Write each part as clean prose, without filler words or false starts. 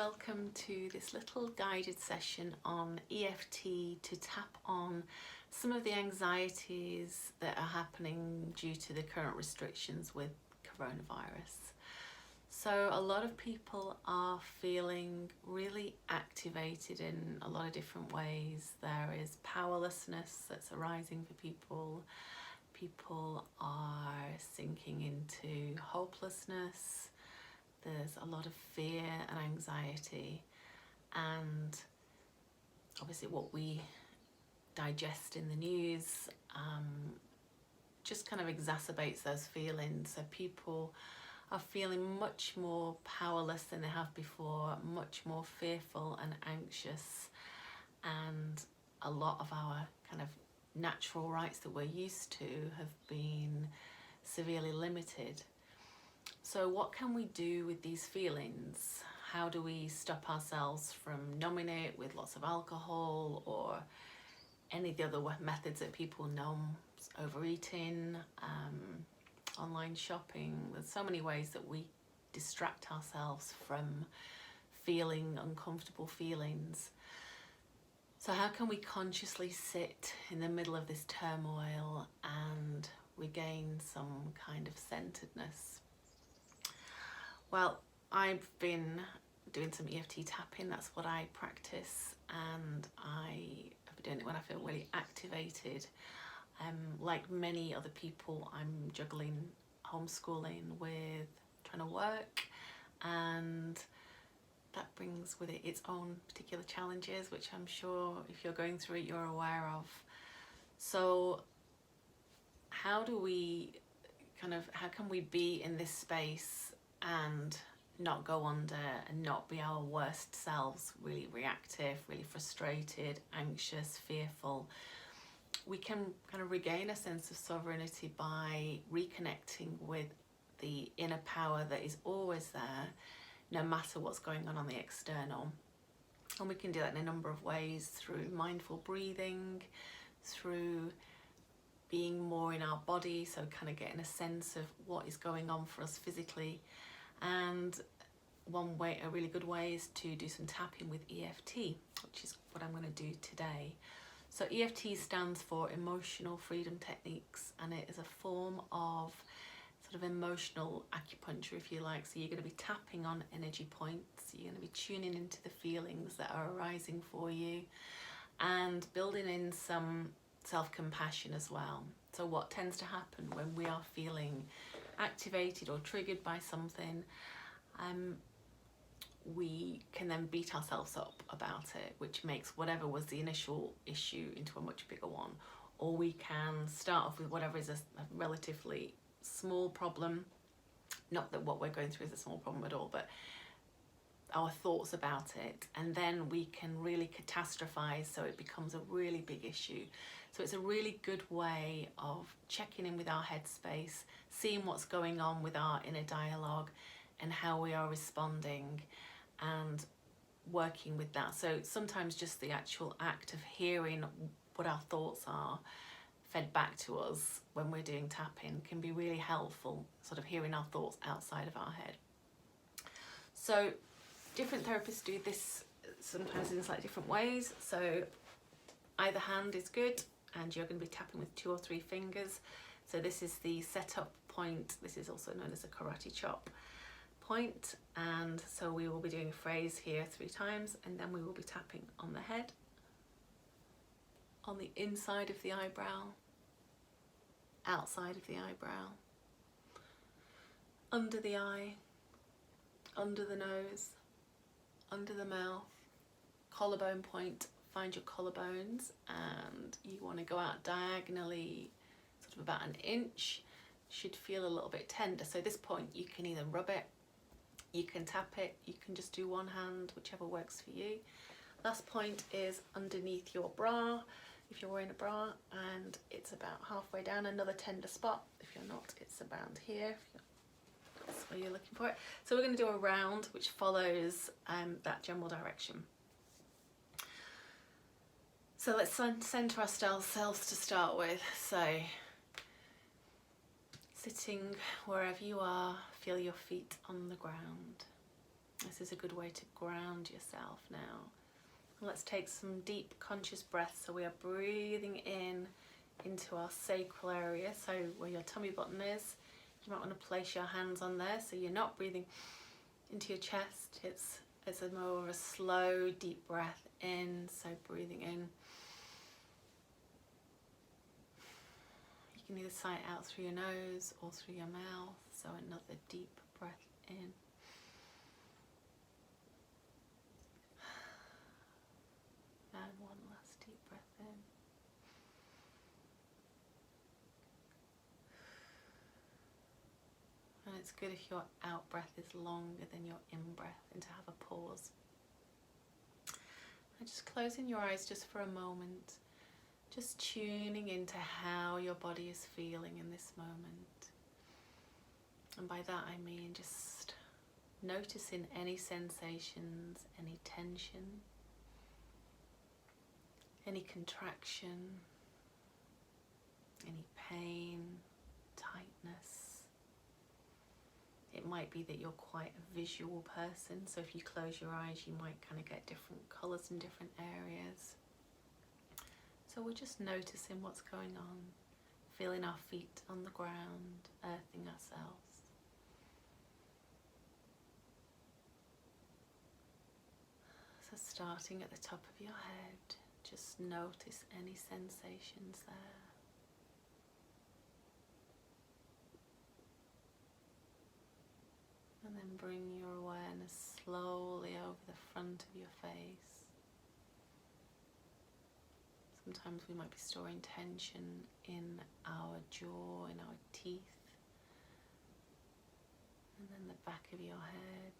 welcome to this little guided session on EFT to tap on some of the anxieties that are happening due to the current restrictions with coronavirus. So a lot of people are feeling really activated in a lot of different ways. There is powerlessness that's arising for people. People are sinking into hopelessness. There's a lot of fear and anxiety, and obviously what we digest in the news just kind of exacerbates those feelings. So people are feeling much more powerless than they have before, much more fearful and anxious, and a lot of our kind of natural rights that we're used to have been severely limited. So what can we do with these feelings? How do we stop ourselves from numbing it with lots of alcohol or any of the other methods that people numb? Overeating, online shopping. There's so many ways that we distract ourselves from feeling uncomfortable feelings. So how can we consciously sit in the middle of this turmoil and regain some kind of centeredness? Well, I've been doing some EFT tapping. That's what I practice, and I have been doing it when I feel really activated. Like many other people, I'm juggling homeschooling with trying to work, and that brings with it its own particular challenges, which I'm sure if you're going through it, you're aware of. So how can we be in this space and not go under and not be our worst selves, really reactive, really frustrated, anxious, fearful? We can kind of regain a sense of sovereignty by reconnecting with the inner power that is always there, no matter what's going on the external. And we can do that in a number of ways, through mindful breathing, through being more in our body, so kind of getting a sense of what is going on for us physically. And a really good way is to do some tapping with EFT, which is what I'm going to do today. So EFT stands for Emotional Freedom Techniques, and it is a form of sort of emotional acupuncture, if you like. So you're going to be tapping on energy points, you're going to be tuning into the feelings that are arising for you, and building in some self-compassion as well. So what tends to happen when we are feeling activated or triggered by something, we can then beat ourselves up about it, which makes whatever was the initial issue into a much bigger one. Or we can start off with whatever is a relatively small problem, not that what we're going through is a small problem at all, but our thoughts about it, and then we can really catastrophize so it becomes a really big issue. So it's a really good way of checking in with our headspace, seeing what's going on with our inner dialogue and how we are responding, and working with that. So sometimes just the actual act of hearing what our thoughts are fed back to us when we're doing tapping can be really helpful, sort of hearing our thoughts outside of our head. So different therapists do this sometimes in slightly different ways. So either hand is good, and you're going to be tapping with 2 or 3 fingers. So this is the setup point. This is also known as a karate chop point. And so we will be doing a phrase here 3 times, and then we will be tapping on the head, on the inside of the eyebrow, outside of the eyebrow, under the eye, under the nose, under the mouth, collarbone point. Find your collarbones, and you want to go out diagonally sort of about 1 inch. Should feel a little bit tender. So at this point you can either rub it, you can tap it, you can just do one hand, whichever works for you. Last point is underneath your bra, if you're wearing a bra, and it's about halfway down, another tender spot. If you're not, it's around here. That's where you're looking for it. So we're going to do a round which follows that general direction. So let's center ourselves to start with. So sitting wherever you are, feel your feet on the ground. This this is a good way to ground yourself now. Let's take some deep conscious breaths. So we are breathing in into our sacral area, so where your tummy button is. You might want to place your hands on there so you're not breathing into your chest. It's a more of a slow, deep breath in, so breathing in. You can either sigh out through your nose or through your mouth, so another deep breath in. And one last deep breath in. And it's good if your out breath is longer than your in breath, and to have a pause. And just closing your eyes just for a moment, just tuning into how your body is feeling in this moment. And by that I mean just noticing any sensations, any tension, any contraction, any pain, tightness. It might be that you're quite a visual person, so if you close your eyes you might kind of get different colours in different areas. So we're just noticing what's going on, feeling our feet on the ground, earthing ourselves. So starting at the top of your head, just notice any sensations there. And then bring your awareness slowly over the front of your face. Sometimes we might be storing tension in our jaw, in our teeth. And then the back of your head,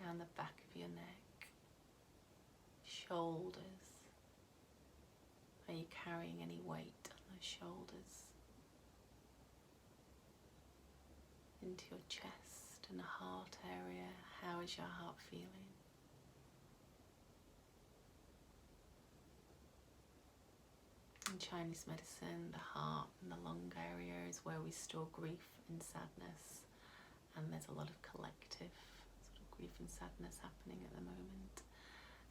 down the back of your neck, shoulders. Are you carrying any weight on those shoulders? Into your chest and heart area, how is your heart feeling? In Chinese medicine, the heart and the lung area is where we store grief and sadness, and there's a lot of collective sort of grief and sadness happening at the moment.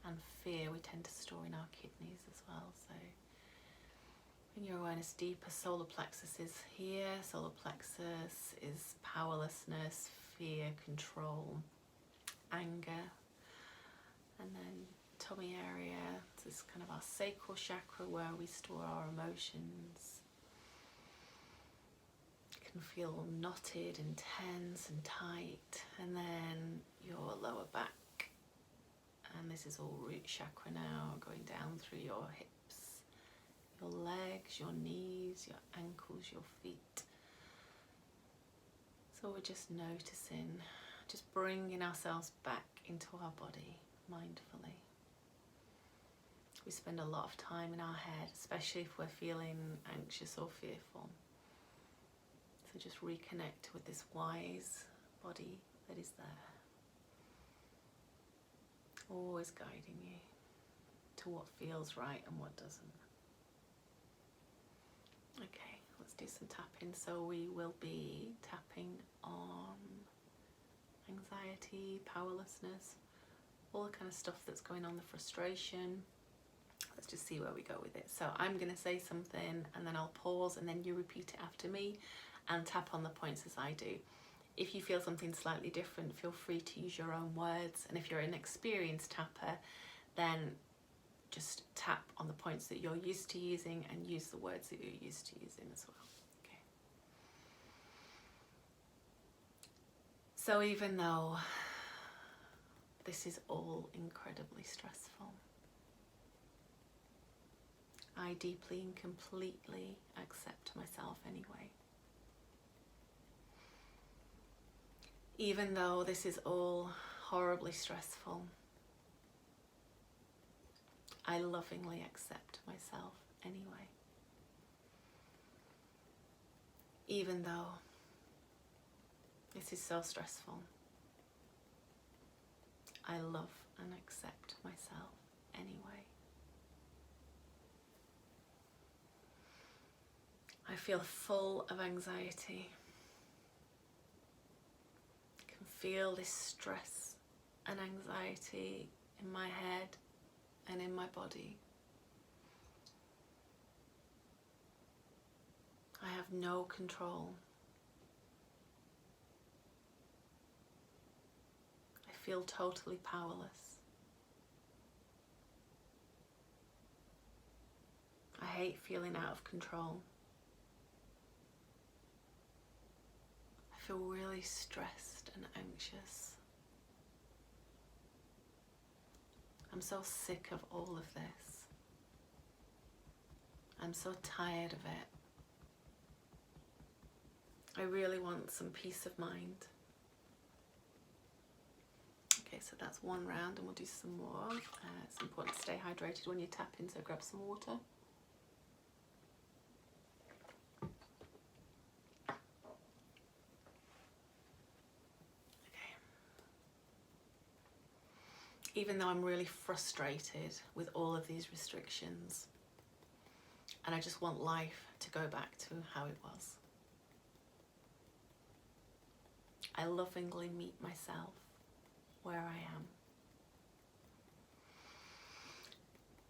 And fear we tend to store in our kidneys as well. So bring your awareness deeper. Solar plexus is here. Solar plexus is powerlessness, fear, control, anger. And then tummy area, this is kind of our sacral chakra where we store our emotions. It can feel knotted and tense and tight. And then your lower back. And this is all root chakra now, going down through your hips, your legs, your knees, your ankles, your feet. So we're just noticing, just bringing ourselves back into our body mindfully. We spend a lot of time in our head, especially if we're feeling anxious or fearful. So just reconnect with this wise body that is there. Always guiding you to what feels right and what doesn't. Okay, let's do some tapping. So we will be tapping on anxiety, powerlessness, all the kind of stuff that's going on, the frustration. Let's just see where we go with it. So I'm going to say something and then I'll pause and then you repeat it after me and tap on the points as I do. If you feel something slightly different, feel free to use your own words. And if you're an experienced tapper, then just tap on the points that you're used to using and use the words that you're used to using as well. Okay. So even though this is all incredibly stressful, I deeply and completely accept myself anyway. Even though this is all horribly stressful, I lovingly accept myself anyway. Even though this is so stressful, I love and accept myself anyway. I feel full of anxiety. Feel this stress and anxiety in my head and in my body. I have no control. I feel totally powerless. I hate feeling out of control. I feel really stressed and anxious. I'm so sick of all of this. I'm so tired of it. I really want some peace of mind. Okay, so that's one round and we'll do some more. It's important to stay hydrated when you tap in, so grab some water. Even though I'm really frustrated with all of these restrictions, and I just want life to go back to how it was, I lovingly meet myself where I am.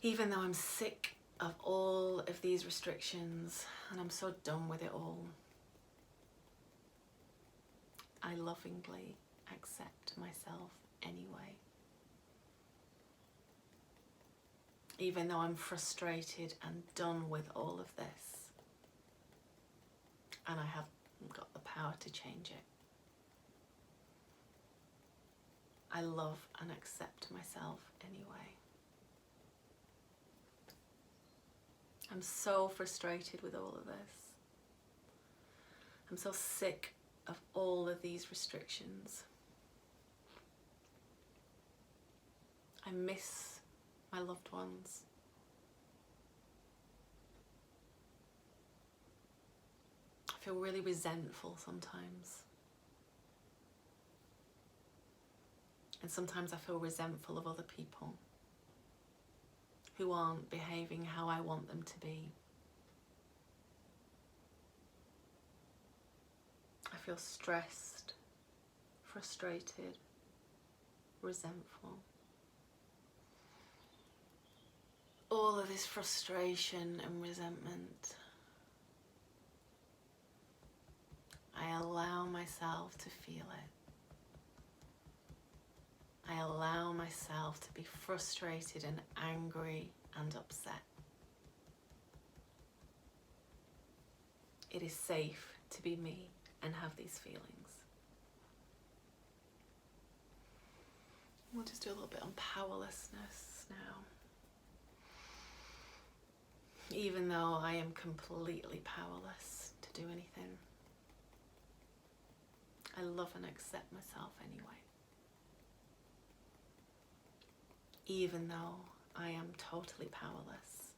Even though I'm sick of all of these restrictions and I'm so done with it all, I lovingly accept myself anyway. Even though I'm frustrated and done with all of this, and I haven't got the power to change it, I love and accept myself anyway. I'm so frustrated with all of this. I'm so sick of all of these restrictions. I miss my loved ones. I feel really resentful sometimes. And sometimes I feel resentful of other people who aren't behaving how I want them to be. I feel stressed, frustrated, resentful. All of this frustration and resentment, I allow myself to feel it. I allow myself to be frustrated and angry and upset. It is safe to be me and have these feelings. We'll just do a little bit on powerlessness now. Even though I am completely powerless to do anything, I love and accept myself anyway. Even though I am totally powerless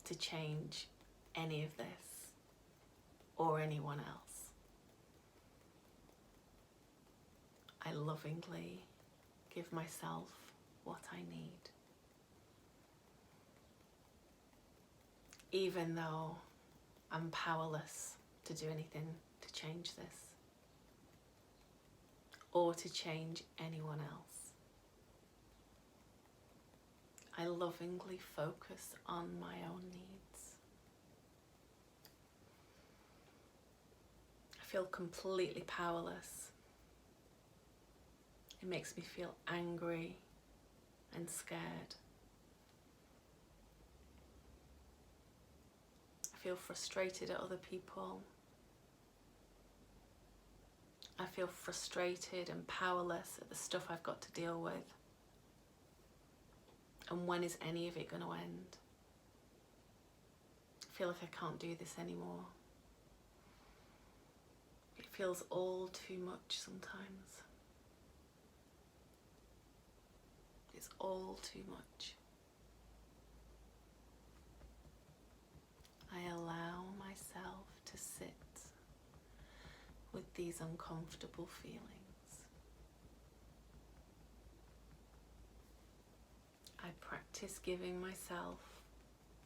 to change any of this or anyone else, I lovingly give myself what I need. Even though I'm powerless to do anything to change this or to change anyone else, I lovingly focus on my own needs. I feel completely powerless. It makes me feel angry and scared. I feel frustrated at other people. I feel frustrated and powerless at the stuff I've got to deal with. And when is any of it going to end? I feel like I can't do this anymore. It feels all too much sometimes. It's all too much. I allow myself to sit with these uncomfortable feelings. I practice giving myself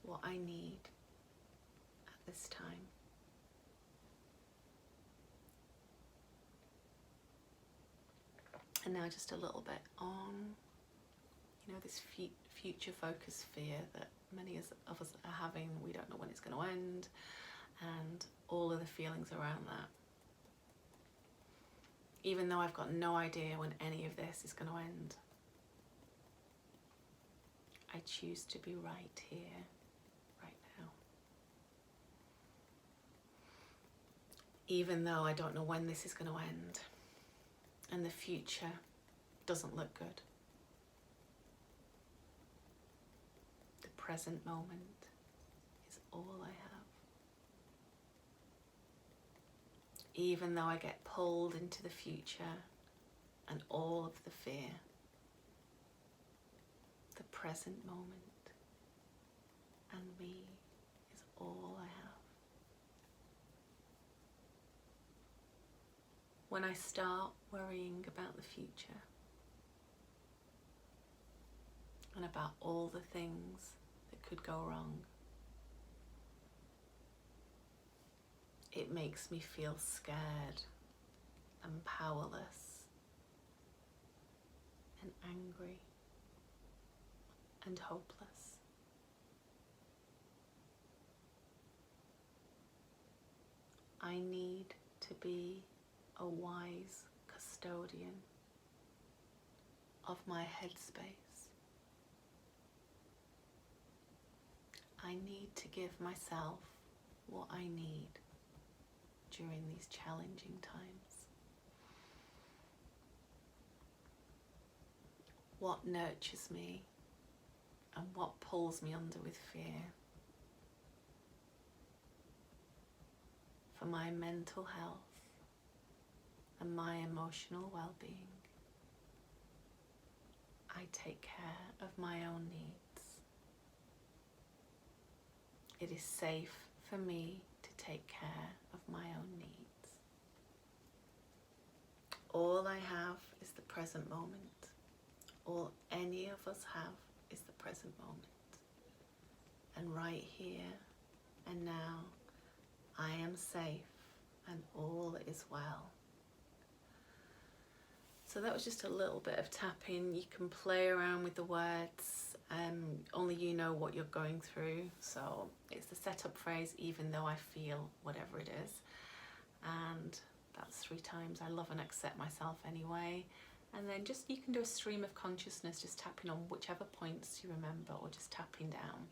what I need at this time. And now just a little bit on this future focused fear that many of us are having. We don't know when it's going to end, and all of the feelings around that. Even though I've got no idea when any of this is going to end, I choose to be right here, right now. Even though I don't know when this is going to end, and the future doesn't look good. The present moment is all I have. Even though I get pulled into the future and all of the fear, the present moment and me is all I have. When I start worrying about the future and about all the things that could go wrong, it makes me feel scared and powerless and angry and hopeless. I need to be a wise custodian of my headspace. I need to give myself what I need during these challenging times. What nurtures me and what pulls me under with fear. For my mental health and my emotional well-being, I take care of my own needs. It is safe for me to take care of my own needs. All I have is the present moment. All any of us have is the present moment. And right here and now, I am safe and all is well. So that was just a little bit of tapping. You can play around with the words. Only you know what you're going through. So it's the setup phrase, even though I feel, whatever it is. And that's 3 times. I love and accept myself anyway. And then just, you can do a stream of consciousness, just tapping on whichever points you remember, or just tapping down.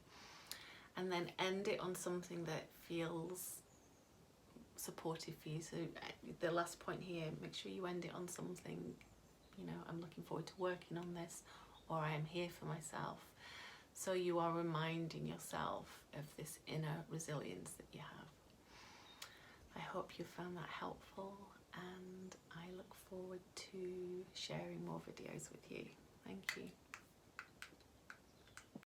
And then end it on something that feels supportive for you. So the last point here, make sure you end it on something, you know, I'm looking forward to working on this, or I am here for myself. So you are reminding yourself of this inner resilience that you have. I hope you found that helpful, and I look forward to sharing more videos with you. Thank you.